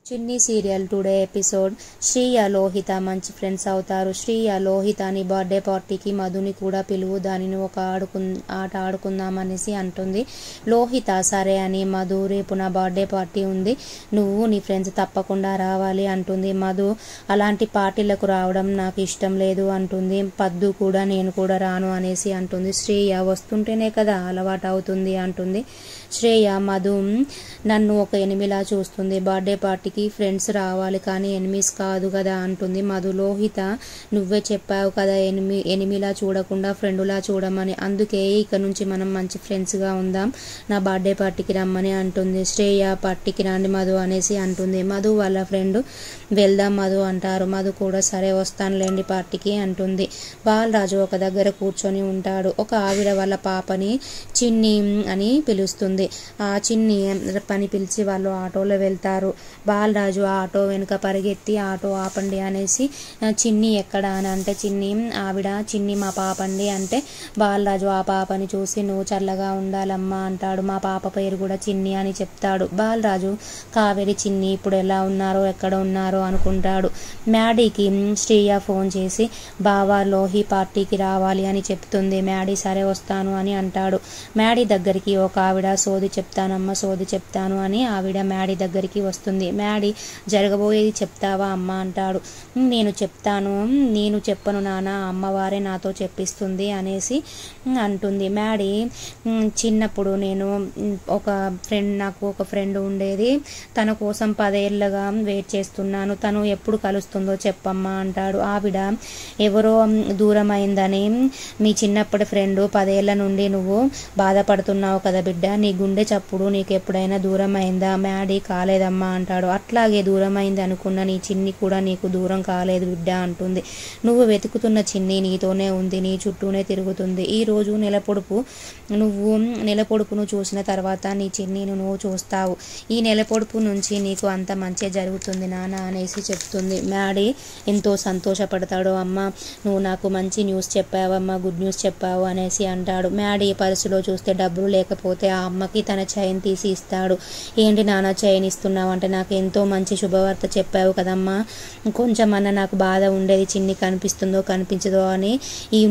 చిన్ని serial today episode. Shriya Lohitha మంచి friends అవుతారు. శ్రీయ లోహితని బర్త్డే పార్టీకి మధుని కూడా పిలువు, దానిని ఒక ఆట ఆడుకుందామనేసి అంటుంది. లోహిత సరే అని, మధు రేపు నా బర్త్డే పార్టీ ఉంది, నువ్వు నీ ఫ్రెండ్స్ తప్పకుండా రావాలి అంటుంది. మధు అలాంటి పార్టీలకు రావడం నాకు ఇష్టం లేదు అంటుంది. పద్దు కూడా నేను కూడా రాను అనేసి అంటుంది. శ్రీయ వస్తుంటేనే కదా అలవాటు అవుతుంది అంటుంది. శ్రేయ మధు నన్ను ఒక ఎనిమిలా చూస్తుంది, బర్త్డే పార్టీకి ఫ్రెండ్స్ రావాలి కానీ ఎనిమిస్ కాదు కదా అంటుంది. మధు లోహిత నువ్వే చెప్పావు కదా ఎనిమిలా చూడకుండా ఫ్రెండులా చూడమని, అందుకే ఇక నుంచి మనం మంచి ఫ్రెండ్స్గా ఉందాం, నా బర్త్డే పార్టీకి రమ్మని అంటుంది. శ్రేయ పార్టీకి రండి మధు అనేసి అంటుంది. మధు వాళ్ళ ఫ్రెండ్ వెళ్దాం మధు అంటారు. మధు కూడా సరే వస్తానులేండి పార్టీకి అంటుంది. బాలరాజు ఒక దగ్గర కూర్చొని ఉంటాడు. ఒక ఆవిడ వాళ్ళ పాపని చిన్ని అని పిలుస్తుంది. ఆ చిన్ని పని పిలిచి వాళ్ళు ఆటోలో వెళ్తారు. బాలరాజు ఆటో వెనుక పరిగెత్తి ఆటో ఆపండి అనేసి చిన్ని ఎక్కడ అని అంటే, చిన్ని మా పాపండి అంటే, బాలరాజు ఆ పాపని చూసి నువ్వు చల్లగా ఉండాలమ్మా అంటాడు. మా పాప పేరు కూడా చిన్ని అని చెప్తాడు. బాలరాజు కావేరి చిన్ని ఇప్పుడు ఎలా ఉన్నారో ఎక్కడ ఉన్నారో అనుకుంటాడు. మ్యాడీకి శ్రీయ ఫోన్ చేసి బావా లోహి పార్టీకి రావాలి అని చెప్తుంది. మ్యాడీ సరే వస్తాను అని అంటాడు. మ్యాడీ దగ్గరికి ఒక ఆవిడ సోది చెప్తాను అని ఆవిడ మ్యాడీ దగ్గరికి వస్తుంది. మ్యాడీ జరగబోయేది చెప్తావా అమ్మ అంటాడు. నేను చెప్పను నాన్న, అమ్మవారే నాతో చెప్పిస్తుంది అనేసి అంటుంది. మ్యాడీ చిన్నప్పుడు నాకు ఒక ఫ్రెండ్ ఉండేది, తన కోసం 10 ఏళ్ళగా వెయిట్ చేస్తున్నాను, తను ఎప్పుడు కలుస్తుందో చెప్పమ్మా అంటాడు. ఆవిడ ఎవరో దూరమైందని మీ చిన్నప్పటి ఫ్రెండ్ 10 ఏళ్ల నుండి నువ్వు బాధపడుతున్నావు కదా బిడ్డ, నీ గుండె చప్పుడు నీకు ఎప్పుడైనా దూరమైందా? మ్యాడీ కాలేదమ్మా అంటాడు. అట్లాగే దూరమైంది అనుకున్న నీ చిన్ని కూడా నీకు దూరం కాలేదు బిడ్డ అంటుంది. నువ్వు వెతుకుతున్న చిన్ని నీతోనే ఉంది, నీ చుట్టూనే తిరుగుతుంది. ఈ రోజు నెలపొడుపును చూసిన తర్వాత నీ చిన్నిని నువ్వు చూస్తావు, ఈ నెలపొడుపు నుంచి నీకు అంత మంచి జరుగుతుంది నాన్న అనేసి చెప్తుంది. మ్యాడీ ఎంతో సంతోషపడతాడు. అమ్మ నువ్వు నాకు మంచి న్యూస్ చెప్పావమ్మా, గుడ్ న్యూస్ చెప్పావు అనేసి అంటాడు. మ్యాడీ పర్సులో చూస్తే డబ్బులు లేకపోతే ఆ అమ్మకి తన చైన్ తీసి ఇస్తాడు. ఏంటి నాన్న చైన్ ఇస్తున్నావు అంటే, నాకు ఎంతో మంచి శుభవార్త చెప్పావు కదమ్మా, కొంచెమన్నా నాకు బాధ ఉండేది చిన్ని కనిపిస్తుందో కనిపించదో అని,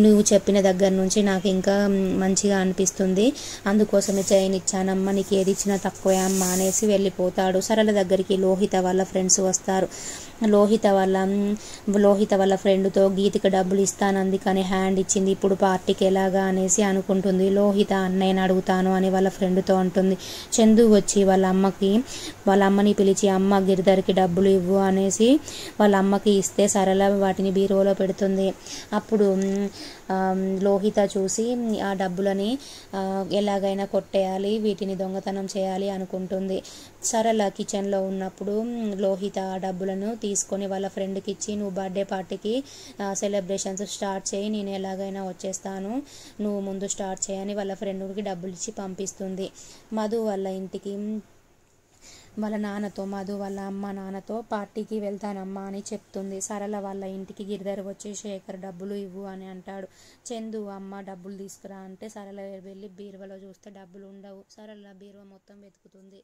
నువ్వు చెప్పిన దగ్గర నుంచి నాకు ఇంకా మంచిగా అనిపిస్తుంది, అందుకోసమే చైన్ ఇచ్చానమ్మా, నీకు ఏది ఇచ్చినా తక్కువే అమ్మా అనేసి వెళ్ళిపోతాడు. సరళ దగ్గరికి లోహిత వాళ్ళ ఫ్రెండ్స్ వస్తారు. లోహిత వాళ్ళ ఫ్రెండ్తో గీతికి డబ్బులు ఇస్తానంది కానీ హ్యాండ్ ఇచ్చింది, ఇప్పుడు పార్టీకి ఎలాగా అనేసి అనుకుంటుంది. లోహిత అన్నయ్యని అడుగుతాను అని వాళ్ళ ఫ్రెండ్తో అంటుంది. చందు వచ్చి వాళ్ళ అమ్మని పిలిచి అమ్మ గిరిధర్కి డబ్బులు ఇవ్వు అనేసి వాళ్ళ అమ్మకి ఇస్తే సరళ వాటిని బీరువాలో పెడుతుంది. అప్పుడు లోహిత చూసి ఆ డబ్బులని ఎలాగైనా కొట్టేయాలి, వీటిని దొంగతనం చేయాలి అనుకుంటుంది. సరళ కిచెన్లో ఉన్నప్పుడు లోహిత ఆ డబ్బులను తీసుకొని వాళ్ళ ఫ్రెండ్కి ఇచ్చి, నువ్వు బర్త్డే పార్టీకి సెలబ్రేషన్స్ స్టార్ట్ చేయి, నేను ఎలాగైనా వచ్చేస్తాను, నువ్వు ముందు స్టార్ట్ చేయని వాళ్ళ ఫ్రెండ్కి డబ్బులు ఇచ్చి పంపిస్తుంది. మధు వాళ్ళ ఇంటికి మధు వాళ్ళ అమ్మ నాన్నతో పార్టీకి వెళ్తానమ్మా అని చెప్తుంది. సరళ వాళ్ళ ఇంటికి గిరిధర్ వచ్చి శేఖర్ డబ్బులు ఇవ్వు అని అంటాడు. చందు అమ్మ డబ్బులు తీసుకురా అంటే సరళ వెళ్ళి బీరువాలో చూస్తే డబ్బులు ఉండవు. సరళ బీరువా మొత్తం వెతుకుతుంది.